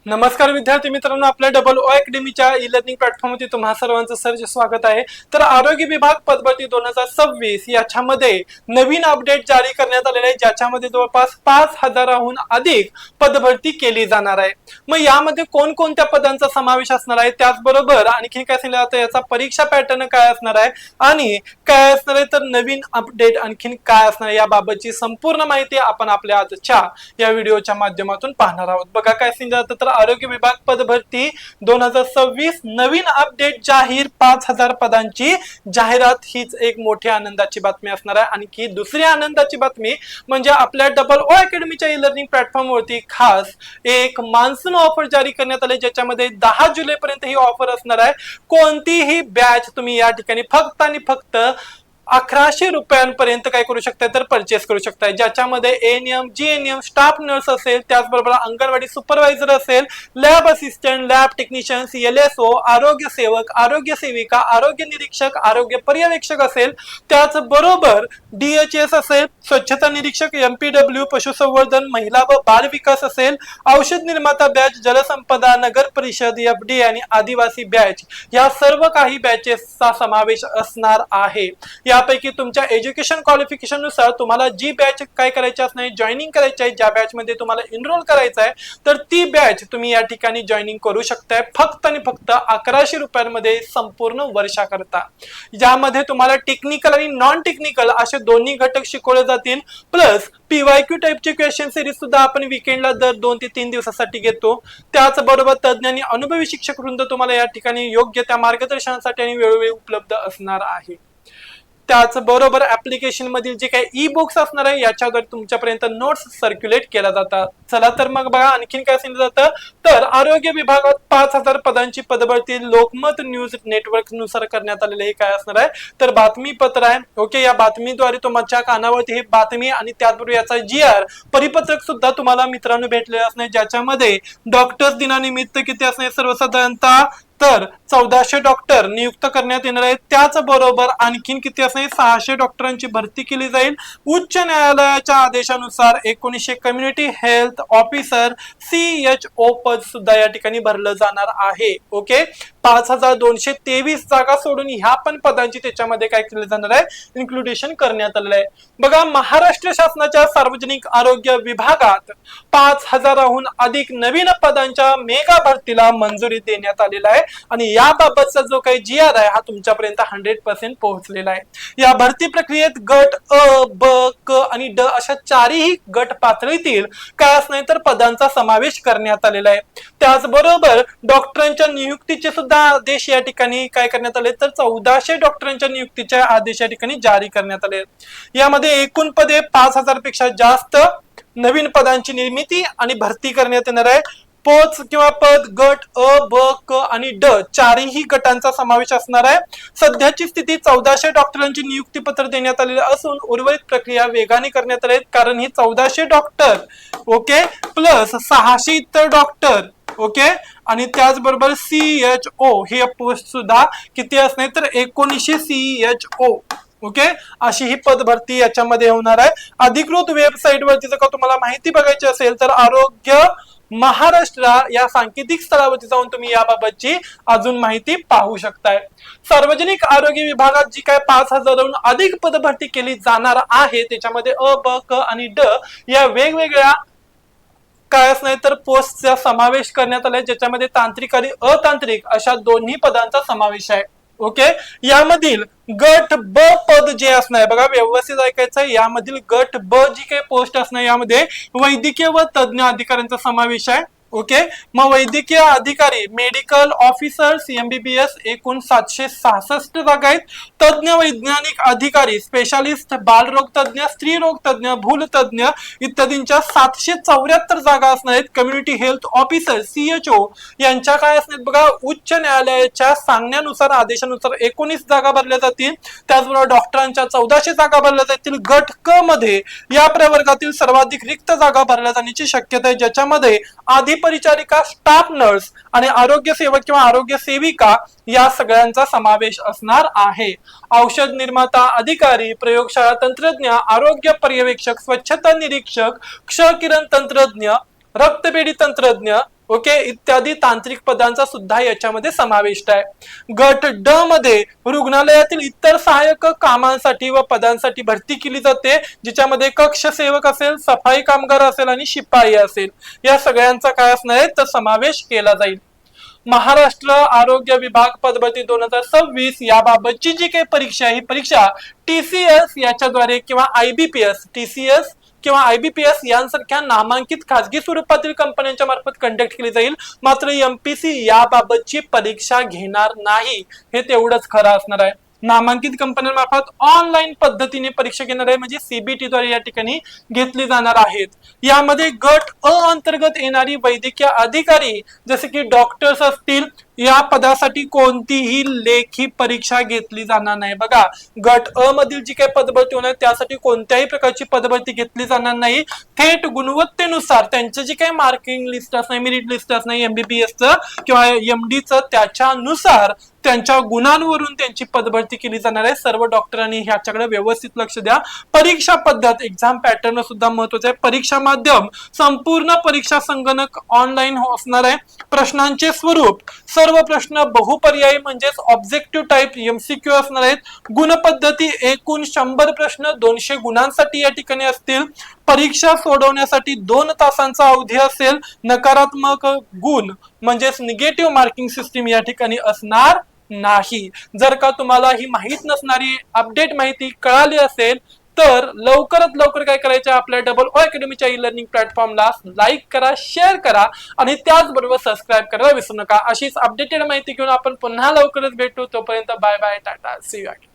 नमस्कार विद्यार्थी मित्रांनो, आपल्या डबल ओ अकॅडमीच्या ई लर्निंग प्लॅटफॉर्मवरती तुम्हा सर्वांचं सहर्ष स्वागत आहे। तर आरोग्य विभाग पदभरती 2026 याच्यामध्ये नवीन अपडेट जारी करण्यात आलेले आहे, ज्याच्यामध्ये जवळपास 5000हून अधिक पदभरती केली जाणार आहे। मग यामध्ये कोणकोणत्या पदांचा समावेश असणार आहे, त्याचबरोबर आणखी काय सांगितलं जातं, याचा परीक्षा पॅटर्न काय असणार आहे आणि काय असणार आहे, तर नवीन अपडेट आणखीन काय असणार आहे याबाबतची संपूर्ण माहिती आपण आपल्या आजच्या या व्हिडिओच्या माध्यमातून पाहणार आहोत। बघा काय सांगितलं जातं, तर आरोग्य विभाग पदभरती 2026 नवीन अपडेट जाहीर, 5000 पदांची जाहिरात हीच एक मोठी आनंदाची बातमी असणार आहे। आणखी दुसरी आनंदाची बातमी म्हणजे आपल्या डबल ओ अकॅडमीच्या ई लर्निंग प्लॅटफॉर्म वरती खास एक मान्सून ऑफर जारी करण्यात आले, ज्याच्यामध्ये 10 जुलै पर्यंत ही ऑफर असणार आहे। कोणतीही बॅच तुम्ही या ठिकाणी फक्त आणि फक्त 1100 रुपयांपर्यंत काय करू शकताय, तर परचेस करू शकताय, ज्याच्यामध्ये एएनएम, जीएनएम, स्टाफ नर्स असेल, त्याचबरोबर अंगणवाडी सुपरवायझर असेल, लॅब असिस्टंट, लॅब टेक्निशियन्स, एलएसओ, आरोग्य सेवक, आरोग्य सेविका, आरोग्य निरीक्षक, आरोग्य पर्यवेक्षक असेल, त्याचबरोबर डीएचएस असेल, स्वच्छता निरीक्षक, एमपीडब्ल्यू, पशुसंवर्धन, महिला व बाल विकास असेल, औषध निर्माता बॅच, जलसंपदा, नगर परिषद, एफडी आणि आदिवासी बॅच, या सर्व काही बॅचेसचा समावेश असणार आहे। यापैकी तुमच्या एज्युकेशन क्वालिफिकेशन नुसार तुम्हाला जी बॅच काय करायची असणार, जॉईनिंग करायची आहे, ज्या बॅच मध्ये तुम्हाला एनरोल करायचं आहे, तर ती बॅच तुम्ही या ठिकाणी जॉईनिंग करू शकताय फक्त आणि फक्त 1100 रुपयांमध्ये संपूर्ण वर्षाकरता, ज्यामध्ये तुम्हाला टेक्निकल आणि नॉन टेक्निकल असे दोन्ही घटक शिकवले जातील। प्लस पीवायक्यू टाइपचे क्वेश्चन सिरीज सुद्धा आपण वीकेंडला दर 2 ते 3 दिवसासाठी घेतो। त्याचबरोबर तज्ञ आणि अनुभवी शिक्षक वृंद तुम्हाला या ठिकाणी योग्य त्या मार्गदर्शनासाठी आणि वेळोवेळी उपलब्ध असणार आहे। त्याचबरोबर ऍप्लिकेशन मधील जे काही ई बुक्स असणार आहे, याच्याद्वारे तुमच्यापर्यंत नोट्स सर्क्युलेट केल्या जातात। चला तर मग बघा आणखीन काय सांगितलं जातं, तर आरोग्य विभागात 5000 पदांची पदभरती लोकमत न्यूज नेटवर्क नुसार करण्यात आलेले हे काय असणार आहे, तर बातमीपत्र आहे। ओके, या बातमीद्वारे तुमच्या कानावरती ही बातमी आणि त्याचबरोबर याचा जीआर परिपत्रक सुद्धा तुम्हाला मित्रांनो भेटलेले असणार, ज्याच्यामध्ये डॉक्टर्स दिनानिमित्त किती असणार सर्वसाधारणतः, तर 1400 डॉक्टर नियुक्त करण्यात येणार आहेत। त्याचबरोबर आणखीन किती असणार, 600 डॉक्टरांची भरती केली जाईल। उच्च न्यायालयाच्या आदेशानुसार 1900 कम्युनिटी हेल्थ ऑफिसर CHO पद सुद्धा या ठिकाणी भरलं जाणार आहे। ओके, 5223 जागा सोडून ह्या पण पदांची त्याच्यामध्ये काय केले जाणार आहे, इन्क्लुडेशन करण्यात आलेलं आहे। बघा, महाराष्ट्र शासनाच्या सार्वजनिक आरोग्य विभागात 5000हून अधिक नवीन पदांच्या मेगा भरतीला मंजुरी देण्यात आलेला आहे आणि याबाबतचा जो काही जीआर आहे हा तुमच्यापर्यंत 100% पोहोचलेला आहे। या भरती प्रक्रियेत गट अ, ब, क आणि ड अशा चारही गट पातळीतील काय असणार तर पदांचा समावेश करण्यात आलेला आहे। त्याचबरोबर डॉक्टरांच्या नियुक्तीचे सुद्धा आदेश या ठिकाणी काय करण्यात आले, तर 1400 डॉक्टरांच्या नियुक्तीचे आदेश या ठिकाणी जारी करण्यात आले। यामध्ये एकूण पदे 5000 पेक्षा जास्त नवीन पदांची निर्मिती आणि भरती करण्यात येणार आहे। पोच किंवा पद गट अ, ब, क आणि ड चारही गटांचा समावेश असणार आहे। सध्याची स्थिती 1400 डॉक्टरांची नियुक्ती पत्र देण्यात आलेले असून उर्वरित प्रक्रिया वेगाने करण्यात आली, कारण ही 1400 डॉक्टर ओके प्लस 600 इतर डॉक्टर ओके आणि त्याचबरोबर CHO हे पोस्ट सुद्धा किती असणार, तर 1900 CHO ओके अशी ही पदभरती याच्यामध्ये होणार आहे। अधिकृत वेबसाईट वरती जर का तुम्हाला माहिती बघायची असेल, तर आरोग्य महाराष्ट्र या सांकेतिक स्थळावरती जाऊन तुम्ही याबाबतची अजून माहिती पाहू शकताय। सार्वजनिक आरोग्य विभागात जी काय 5000हून अधिक पदभरती केली जाणार आहे, त्याच्यामध्ये अ, ब, क आणि ड या वेगवेगळ्या काय असणार तर पोस्टचा समावेश करण्यात आलाय, ज्याच्यामध्ये तांत्रिक आणि अतांत्रिक अशा दोन्ही पदांचा समावेश आहे। ओके, यामधील गट ब पद जे असणार, बघा व्यवस्थित ऐकायचं आहे, यामधील गट ब जी काही पोस्ट असणार यामध्ये वैद्यकीय व तज्ञ अधिकाऱ्यांचा समावेश आहे। ओके, मग वैद्यकीय अधिकारी मेडिकल ऑफिसर्स MBBS एकूण 766 जागा आहेत। तज्ञ वैज्ञानिक अधिकारी स्पेशालिस्ट बालरोग तज्ञ, स्त्री रोग तज्ञ, भूल तज्ञ इत्यादींच्या 774 जागा असणार आहेत। कम्युनिटी हेल्थ ऑफिसर CHO यांच्या काय असणार, बघा उच्च न्यायालयाच्या सांगण्यानुसार आदेशानुसार 19 जागा भरल्या जातील। त्याचबरोबर डॉक्टरांच्या 1400 जागा भरल्या जातील। गट क मध्ये या प्रवर्गातील सर्वाधिक रिक्त जागा भरल्या जाण्याची शक्यता आहे, ज्याच्यामध्ये आधी परिचारिका, स्टाफ नर्स आणि आरोग्य सेवक किंवा आरोग्य सेविका या सगळ्यांचा समावेश असणार आहे। औषध निर्माता अधिकारी, प्रयोगशाळा तंत्रज्ञ, आरोग्य पर्यवेक्षक, स्वच्छता निरीक्षक, क्ष किरण तंत्रज्ञ, रक्तपेढी तंत्रज्ञ, ओके, इत्यादी तांत्रिक पदांचा सुद्धा याच्यामध्ये समाविष्ट आहे। गट ड मध्ये रुग्णालयातील इतर सहाय्यक कामांसाठी व पदांसाठी भरती केली जाते, जिच्यामध्ये कक्ष सेवक असेल, सफाई कामगार असेल आणि शिपाई असेल, या सगळ्यांचा काय असणार आहे तर समावेश केला जाईल। महाराष्ट्र आरोग्य विभाग पदभरती 2026 याबाबतची जी काही परीक्षा आहे, ही परीक्षा TCS याच्याद्वारे किंवा IBPS, TCS किंवा IBPS यांसारख्या नामांकित खाजगी स्वरूपातील कंपन्यांच्या मार्फत कंडक्ट केली जाईल। मात्र MPC याबाबतची परीक्षा घेणार नाही, हे तेवढंच खरं असणार आहे। नामांकित कंपन्यांमार्फत ऑनलाईन पद्धतीने परीक्षा घेणार आहे, म्हणजे CBT द्वारे या ठिकाणी घेतली जाणार आहेत। यामध्ये गट अ अंतर्गत येणारी वैद्यकीय अधिकारी जसे की डॉक्टर्स असतील, या पदासाठी कोणतीही लेखी परीक्षा घेतली जाणार नाही। बघा, गट अ मधील जी काही पदभरती होणार त्यासाठी कोणत्याही प्रकारची पदभरती घेतली जाणार नाही। थेट गुणवत्तेनुसार त्यांचे जे काही मार्किंग लिस्ट असणार, मेरिट लिस्ट असणार MBBS चं किंवा MD चं, त्याच्यानुसार त्यांच्या गुणांवरून त्यांची पदभरती केली जाणार आहे। सर्व डॉक्टरांनी ह्याच्याकडे व्यवस्थित लक्ष द्या। परीक्षा पद्धत, एक्झाम पॅटर्न सुद्धा महत्वाचं आहे। परीक्षा माध्यम संपूर्ण परीक्षा संगणक ऑनलाईन असणार आहे। प्रश्नांचे स्वरूप, सर्व प्रश्न बहुपर्यायी म्हणजेच ऑब्जेक्टिव्ह टाइप MCQ असणार आहेत। गुणपद्धती एकूण 100 प्रश्न 200 गुणांसाठी या ठिकाणी असतील। परीक्षा सोडवण्यासाठी 2 तासांचा अवधी असेल। नकारात्मक गुण म्हणजेच निगेटिव्ह मार्किंग सिस्टीम या ठिकाणी असणार नाही। जर का तुम्हाला ही माहित नसणारी अपडेट माहिती कळाली असेल तर लवकरात लवकर काय करायचं, आपल्या डबल ओ अकॅडमीच्या ई लर्निंग प्लॅटफॉर्मला लाईक करा, शेअर करा आणि त्याचबरोबर सबस्क्राईब करायला विसरू नका। अशीच अपडेटेड माहिती घेऊन आपण पुन्हा लवकरच भेटू। तोपर्यंत bye bye, tata, see you.